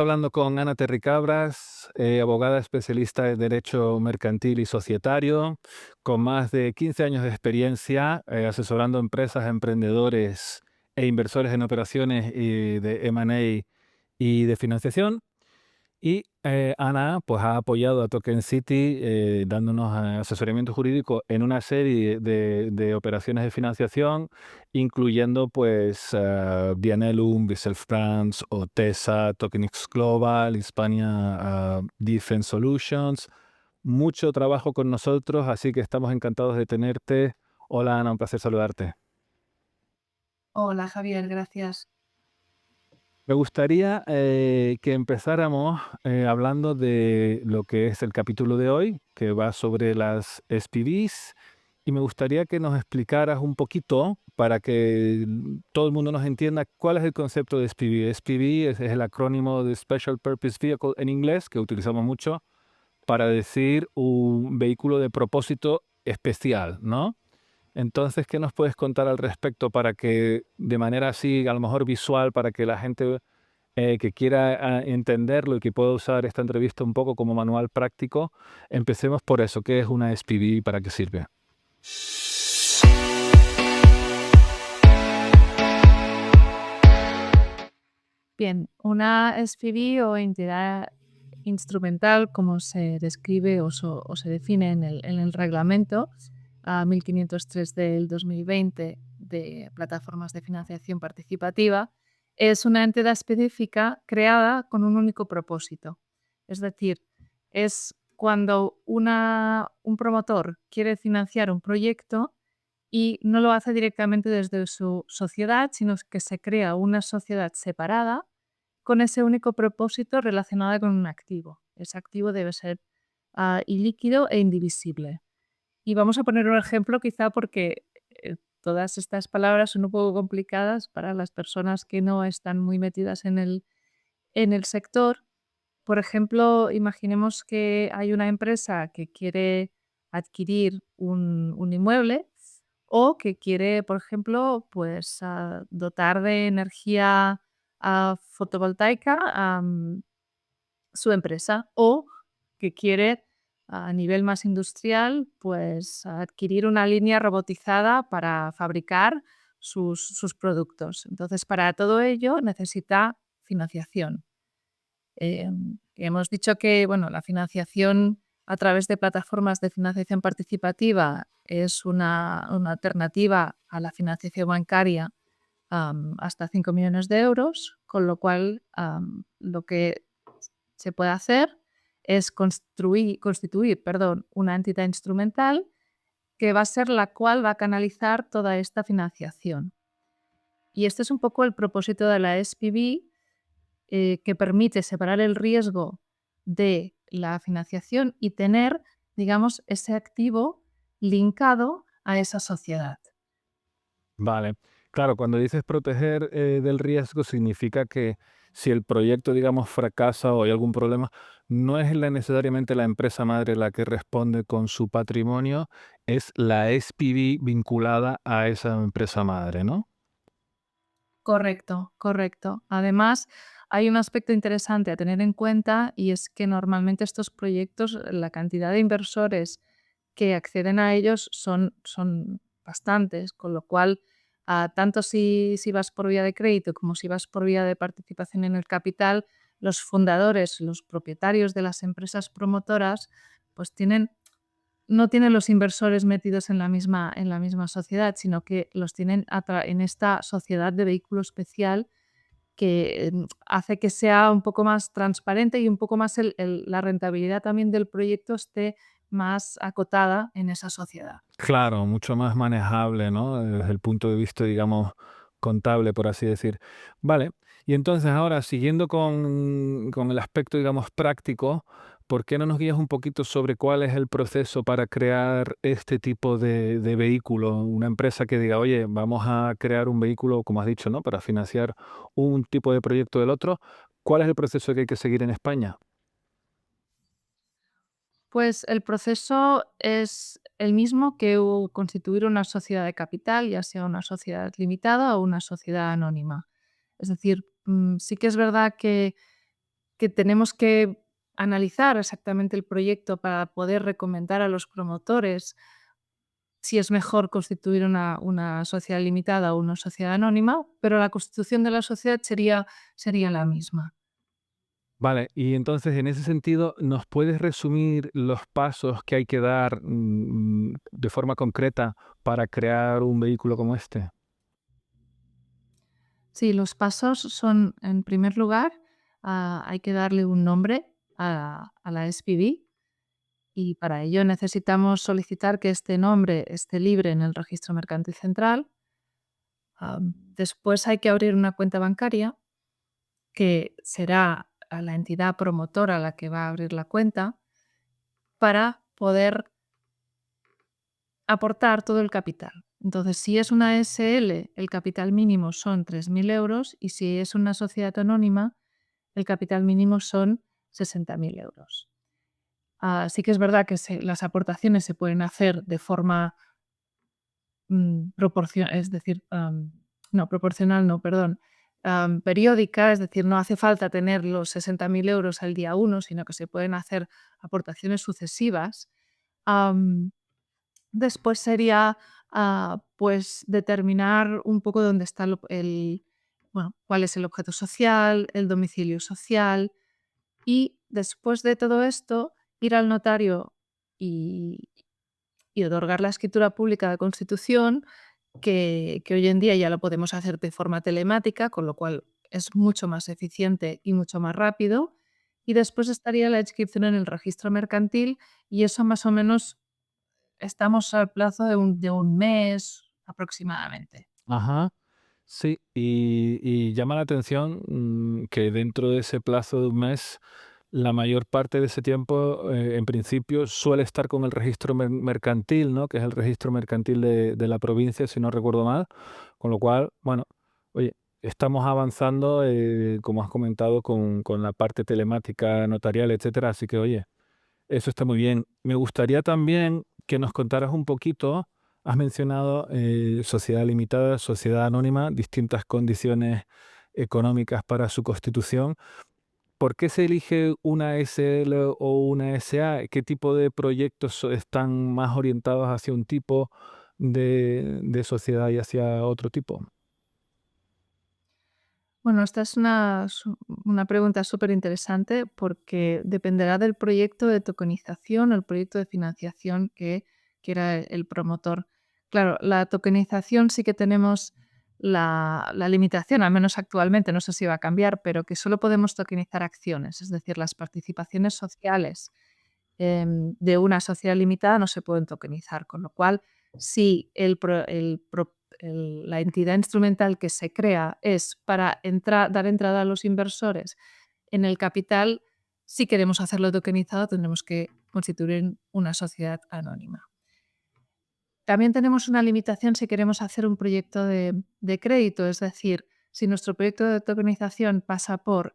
Hablando con Ana Terricabras, abogada especialista en Derecho Mercantil y Societario, con más de 15 años de experiencia asesorando empresas, emprendedores e inversores en operaciones de M&A y de financiación. Y Ana pues, ha apoyado a Token City dándonos asesoramiento jurídico en una serie de operaciones de financiación, incluyendo pues Vianelum, Vissel France, Otesa, Tokenix Global, Hispania Defense Solutions. Mucho trabajo con nosotros, así que estamos encantados de tenerte. Hola Ana, un placer saludarte. Hola Javier, gracias. Me gustaría que empezáramos hablando de lo que es el capítulo de hoy, que va sobre las SPVs, y me gustaría que nos explicaras un poquito para que todo el mundo nos entienda cuál es el concepto de SPV. SPV es el acrónimo de Special Purpose Vehicle en inglés, que utilizamos mucho para decir un vehículo de propósito especial, ¿no? Entonces, ¿qué nos puedes contar al respecto para que de manera así, a lo mejor visual, para que la gente que quiera entenderlo y que pueda usar esta entrevista un poco como manual práctico, empecemos por eso? ¿Qué es una SPV y para qué sirve? Bien, una SPV o entidad instrumental, como se describe o se define en el reglamento 1503 del 2020 de plataformas de financiación participativa, es una entidad específica creada con un único propósito. Es decir, es cuando un promotor quiere financiar un proyecto y no lo hace directamente desde su sociedad, sino que se crea una sociedad separada con ese único propósito relacionado con un activo. Ese activo debe ser ilíquido e indivisible. Y vamos a poner un ejemplo quizá porque todas estas palabras son un poco complicadas para las personas que no están muy metidas en el sector. Por ejemplo, imaginemos que hay una empresa que quiere adquirir un inmueble o que quiere, por ejemplo, pues, dotar de energía fotovoltaica su empresa, o que quiere, a nivel más industrial, pues, adquirir una línea robotizada para fabricar sus productos. Entonces, para todo ello necesita financiación. Hemos dicho que, bueno, la financiación a través de plataformas de financiación participativa es una alternativa a la financiación bancaria, hasta 5 millones de euros, con lo cual, lo que se puede hacer es constituir, perdón, una entidad instrumental que va a ser la cual va a canalizar toda esta financiación. Y este es un poco el propósito de la SPV, que permite separar el riesgo de la financiación y tener, digamos, ese activo linkado a esa sociedad. Vale. Claro, cuando dices proteger del riesgo, significa que si el proyecto, digamos, fracasa o hay algún problema, no es necesariamente la empresa madre la que responde con su patrimonio, es la SPV vinculada a esa empresa madre, ¿no? Correcto, correcto. Además, hay un aspecto interesante a tener en cuenta y es que normalmente estos proyectos, la cantidad de inversores que acceden a ellos son bastantes, con lo cual, tanto si vas por vía de crédito como si vas por vía de participación en el capital, los fundadores, los propietarios de las empresas promotoras, pues no tienen los inversores metidos en la misma sociedad, sino que los tienen en esta sociedad de vehículo especial que hace que sea un poco más transparente y un poco más la rentabilidad también del proyecto esté más acotada en esa sociedad. Claro, mucho más manejable, ¿no? Desde el punto de vista, digamos, contable, por así decir. Vale, y entonces ahora, siguiendo con el aspecto, digamos, práctico, ¿por qué no nos guías un poquito sobre cuál es el proceso para crear este tipo de vehículo? Una empresa que diga, oye, vamos a crear un vehículo, como has dicho, ¿no? Para financiar un tipo de proyecto del otro. ¿Cuál es el proceso que hay que seguir en España? Pues el proceso es el mismo que constituir una sociedad de capital, ya sea una sociedad limitada o una sociedad anónima. Es decir, sí que es verdad que que tenemos que analizar exactamente el proyecto para poder recomendar a los promotores si es mejor constituir una sociedad limitada o una sociedad anónima, pero la constitución de la sociedad sería la misma. Vale, y entonces en ese sentido, ¿nos puedes resumir los pasos que hay que dar de forma concreta para crear un vehículo como este? Sí, los pasos son, en primer lugar, hay que darle un nombre a la SPV y para ello necesitamos solicitar que este nombre esté libre en el registro mercantil central. Después hay que abrir una cuenta bancaria que será a la entidad promotora la que va a abrir la cuenta para poder aportar todo el capital. Entonces, si es una SL, el capital mínimo son 3.000 euros y si es una sociedad anónima, el capital mínimo son 60.000 euros. Sí que es verdad que las aportaciones se pueden hacer de forma es decir, no, proporcional no, perdón, periódica, es decir, no hace falta tener los 60.000 euros al día uno, sino que se pueden hacer aportaciones sucesivas. Am, Después sería, pues, determinar un poco dónde está bueno, cuál es el objeto social, el domicilio social y después de todo esto, ir al notario y y otorgar la escritura pública de constitución, que hoy en día ya lo podemos hacer de forma telemática, con lo cual es mucho más eficiente y mucho más rápido. Y después estaría la inscripción en el registro mercantil y eso más o menos estamos al plazo de un mes aproximadamente. Ajá. Sí, y llama la atención que dentro de ese plazo de un mes, la mayor parte de ese tiempo, en principio, suele estar con el registro mercantil, ¿no? Que es el registro mercantil de la provincia, si no recuerdo mal. Con lo cual, bueno, oye, estamos avanzando, como has comentado, con la parte telemática, notarial, etcétera. Así que, oye, eso está muy bien. Me gustaría también que nos contaras un poquito, has mencionado sociedad limitada, sociedad anónima, distintas condiciones económicas para su constitución. ¿Por qué se elige una SL o una SA? ¿Qué tipo de proyectos están más orientados hacia un tipo de sociedad y hacia otro tipo? Bueno, esta es una pregunta súper interesante porque dependerá del proyecto de tokenización o el proyecto de financiación que quiera el promotor. Claro, la tokenización sí que tenemos la limitación, al menos actualmente, no sé si va a cambiar, pero que solo podemos tokenizar acciones, es decir, las participaciones sociales de una sociedad limitada no se pueden tokenizar, con lo cual, si la entidad instrumental que se crea es para dar entrada a los inversores en el capital, si queremos hacerlo tokenizado, tendremos que constituir una sociedad anónima. También tenemos una limitación si queremos hacer un proyecto de crédito, es decir, si nuestro proyecto de tokenización pasa por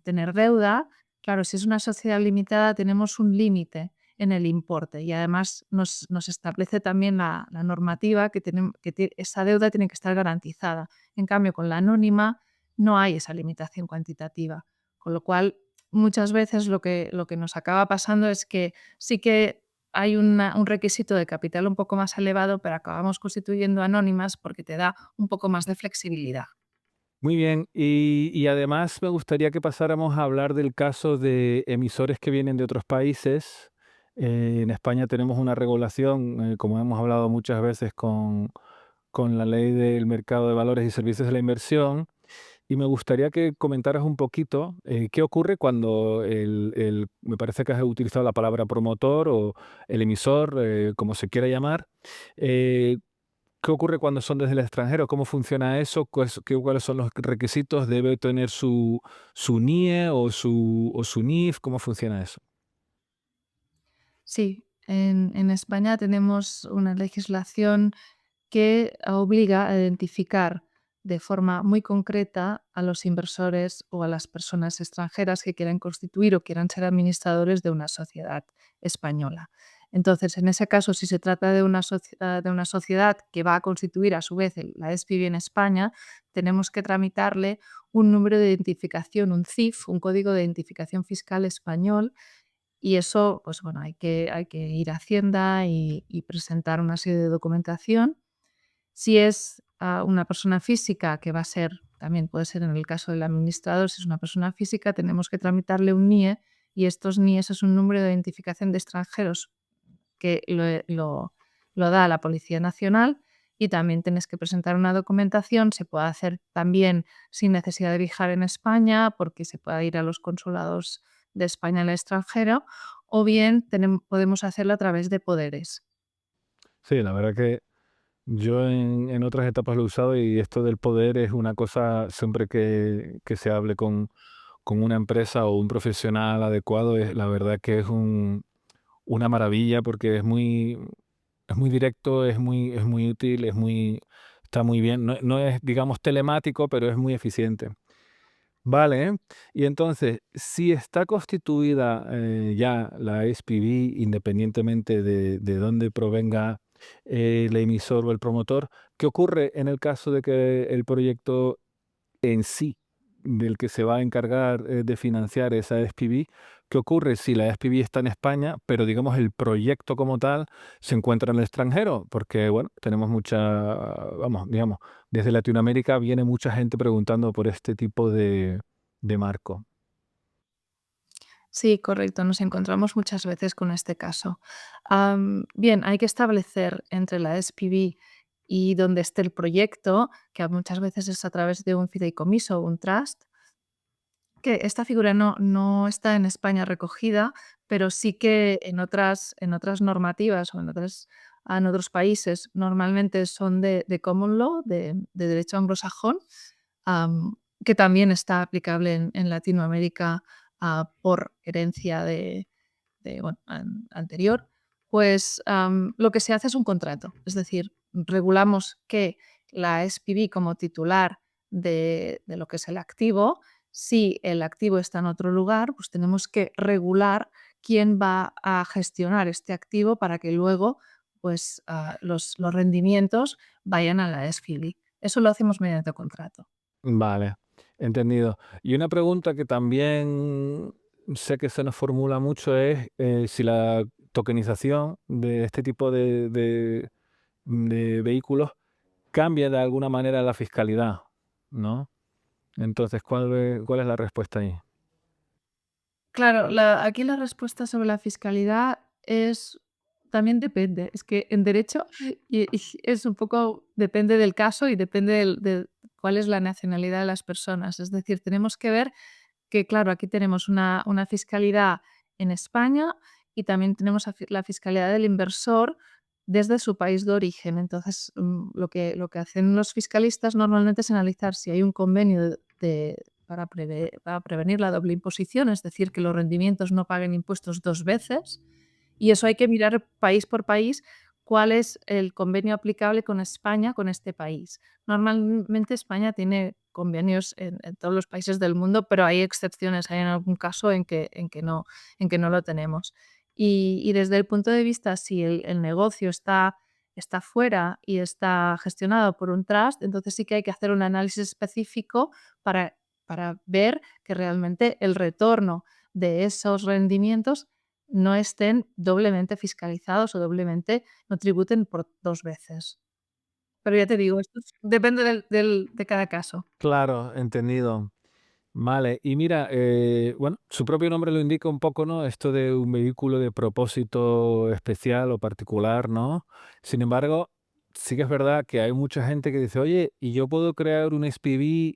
tener deuda, claro, si es una sociedad limitada tenemos un límite en el importe y además nos establece también la normativa que esa deuda tiene que estar garantizada. En cambio, con la anónima no hay esa limitación cuantitativa, con lo cual muchas veces lo que nos acaba pasando es que sí que hay un requisito de capital un poco más elevado, pero acabamos constituyendo anónimas porque te da un poco más de flexibilidad. Muy bien, y además me gustaría que pasáramos a hablar del caso de emisores que vienen de otros países. En España tenemos una regulación, como hemos hablado muchas veces con la ley del mercado de valores y servicios de la inversión, y me gustaría que comentaras un poquito qué ocurre cuando me parece que has utilizado la palabra promotor o el emisor, como se quiera llamar, eh, ¿qué ocurre cuando son desde el extranjero? ¿Cómo funciona eso? ¿Cuáles son los requisitos? ¿Debe tener su NIE o su NIF? ¿Cómo funciona eso? Sí, en España tenemos una legislación que obliga a identificar de forma muy concreta a los inversores o a las personas extranjeras que quieran constituir o quieran ser administradores de una sociedad española. Entonces, en ese caso, si se trata de una sociedad que va a constituir a su vez la SPV en España, tenemos que tramitarle un número de identificación, un CIF, un código de identificación fiscal español, y eso, pues bueno, hay que ir a Hacienda y presentar una serie de documentación. Si es una persona física, que va a ser, también puede ser en el caso del administrador, si es una persona física, tenemos que tramitarle un NIE, y estos NIEs es un número de identificación de extranjeros que lo da la Policía Nacional, y también tienes que presentar una documentación. Se puede hacer también sin necesidad de viajar en España, porque se puede ir a los consulados de España en el extranjero, o bien podemos hacerlo a través de poderes. Sí, la verdad que yo en otras etapas lo he usado y esto del poder es una cosa, siempre que se hable con una empresa o un profesional adecuado, es la verdad que es una maravilla porque es muy directo, es muy útil, está muy bien. No, no es, digamos, telemático, pero es muy eficiente. Vale, y entonces, si está constituida ya la SPV, independientemente de dónde provenga el emisor o el promotor, ¿qué ocurre en el caso de que el proyecto en sí, del que se va a encargar de financiar esa SPV? ¿Qué ocurre si la SPV está en España, pero digamos el proyecto como tal se encuentra en el extranjero? Porque, bueno, tenemos mucha, vamos, digamos, desde Latinoamérica viene mucha gente preguntando por este tipo de marco. Sí, correcto, nos encontramos muchas veces con este caso. Bien, hay que establecer entre la SPV y donde esté el proyecto, que muchas veces es a través de un fideicomiso o un trust, que esta figura no está en España recogida, pero sí que en otras normativas o en otros países normalmente son de common law, de derecho anglosajón, am, que también está aplicable en Latinoamérica, por herencia bueno, anterior. Pues lo que se hace es un contrato, es decir, regulamos que la SPV, como titular de lo que es el activo, si el activo está en otro lugar, pues tenemos que regular quién va a gestionar este activo para que luego, pues, los rendimientos vayan a la SPV. Eso lo hacemos mediante contrato. Vale, entendido. Y una pregunta que también sé que se nos formula mucho es si la tokenización de este tipo de vehículos cambia de alguna manera la fiscalidad, ¿no? Entonces, ¿cuál es la respuesta ahí? Claro, aquí la respuesta sobre la fiscalidad es también depende. Es que en derecho y es un poco depende del caso y depende de cuál es la nacionalidad de las personas. Es decir, tenemos que ver que, claro, aquí tenemos una fiscalidad en España, y también tenemos la fiscalidad del inversor desde su país de origen. Entonces, lo que hacen los fiscalistas normalmente es analizar si hay un convenio para prevenir la doble imposición, es decir, que los rendimientos no paguen impuestos dos veces, y eso hay que mirar país por país cuál es el convenio aplicable con España, con este país. Normalmente España tiene convenios en todos los países del mundo, pero hay excepciones, hay en algún caso en que no lo tenemos. Y desde el punto de vista, si el negocio está fuera y está gestionado por un trust, entonces sí que hay que hacer un análisis específico para, para ver que realmente el retorno de esos rendimientos no estén doblemente fiscalizados o doblemente no tributen por 2 veces. Pero ya te digo, esto depende de cada caso. Claro, entendido. Vale, y mira, bueno, su propio nombre lo indica un poco, ¿no? Esto de un vehículo de propósito especial o particular, ¿no? Sin embargo, sí que es verdad que hay mucha gente que dice, oye, ¿y yo puedo crear un SPV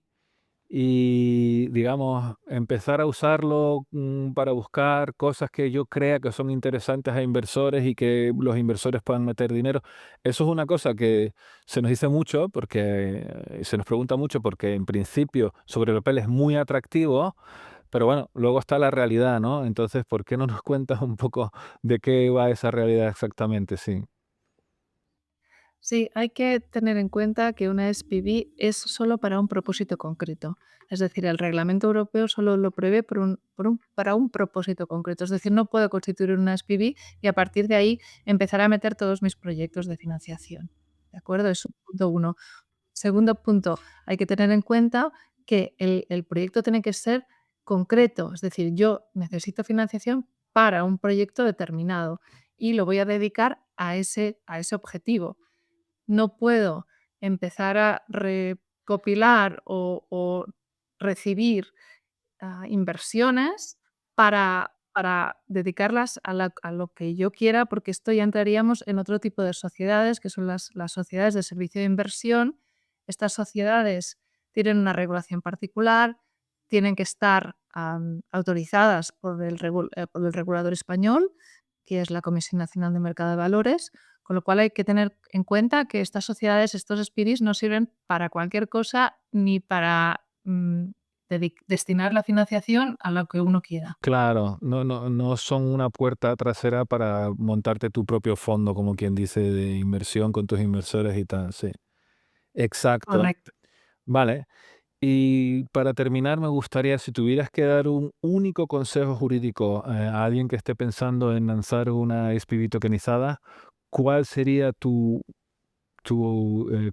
y, digamos, empezar a usarlo para buscar cosas que yo crea que son interesantes a inversores y que los inversores puedan meter dinero? Eso es una cosa que se nos dice mucho porque se nos pregunta mucho porque en principio sobre el papel es muy atractivo, pero bueno, luego está la realidad, ¿no? Entonces, ¿por qué no nos cuentas un poco de qué va esa realidad exactamente? Sí. Sí, hay que tener en cuenta que una SPV es solo para un propósito concreto. Es decir, el reglamento europeo solo lo prevé para un propósito concreto. Es decir, no puedo constituir una SPV y a partir de ahí empezar a meter todos mis proyectos de financiación. ¿De acuerdo? Es un punto uno. Segundo punto, hay que tener en cuenta que el proyecto tiene que ser concreto. Es decir, yo necesito financiación para un proyecto determinado y lo voy a dedicar a ese objetivo. No puedo empezar a recopilar o recibir, inversiones para dedicarlas a lo que yo quiera, porque esto ya entraríamos en otro tipo de sociedades, que son las sociedades de servicio de inversión. Estas sociedades tienen una regulación particular, tienen que estar, autorizadas por el regulador español, que es la Comisión Nacional de Mercado de Valores, con lo cual hay que tener en cuenta que estas sociedades, estos SPVs, no sirven para cualquier cosa ni para, destinar la financiación a lo que uno quiera. Claro, no son una puerta trasera para montarte tu propio fondo, como quien dice, de inversión con tus inversores y tal, sí. Exacto. Correcto. Vale. Y para terminar, me gustaría, si tuvieras que dar un único consejo jurídico, a alguien que esté pensando en lanzar una SPV tokenizada, ¿cuál sería tu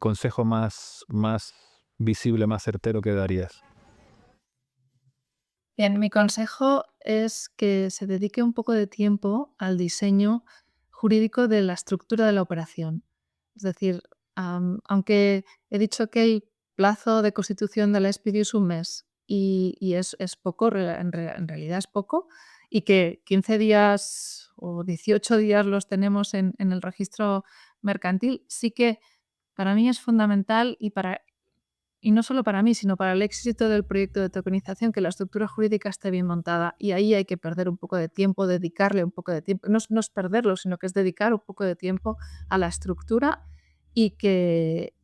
consejo más visible, más certero que darías? Bien, mi consejo es que se dedique un poco de tiempo al diseño jurídico de la estructura de la operación. Es decir, aunque he dicho que el plazo de constitución de la SPV es un mes y es poco, en realidad es poco, y que 15 días o 18 días los tenemos en el registro mercantil, sí que para mí es fundamental y no solo para mí, sino para el éxito del proyecto de tokenización, que la estructura jurídica esté bien montada. Y ahí hay que perder un poco de tiempo, dedicarle un poco de tiempo. No es perderlo, sino que es dedicar un poco de tiempo a la estructura y que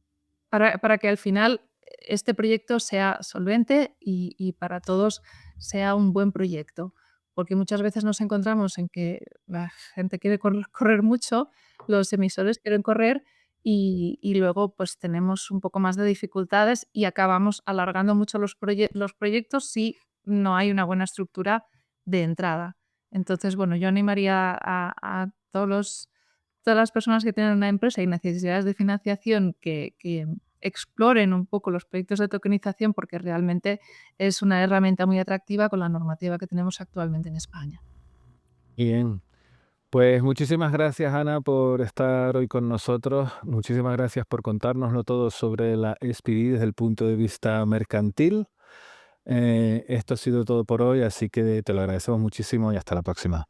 para que al final este proyecto sea solvente y para todos sea un buen proyecto. Porque muchas veces nos encontramos en que la gente quiere correr mucho, los emisores quieren correr y luego pues tenemos un poco más de dificultades y acabamos alargando mucho los proyectos si no hay una buena estructura de entrada. Entonces, bueno, yo animaría a todas las personas que tienen una empresa y necesidades de financiación que exploren un poco los proyectos de tokenización porque realmente es una herramienta muy atractiva con la normativa que tenemos actualmente en España. Bien. Pues muchísimas gracias, Ana, por estar hoy con nosotros. Muchísimas gracias por contárnoslo todo sobre la SPV desde el punto de vista mercantil. Esto ha sido todo por hoy, así que te lo agradecemos muchísimo y hasta la próxima.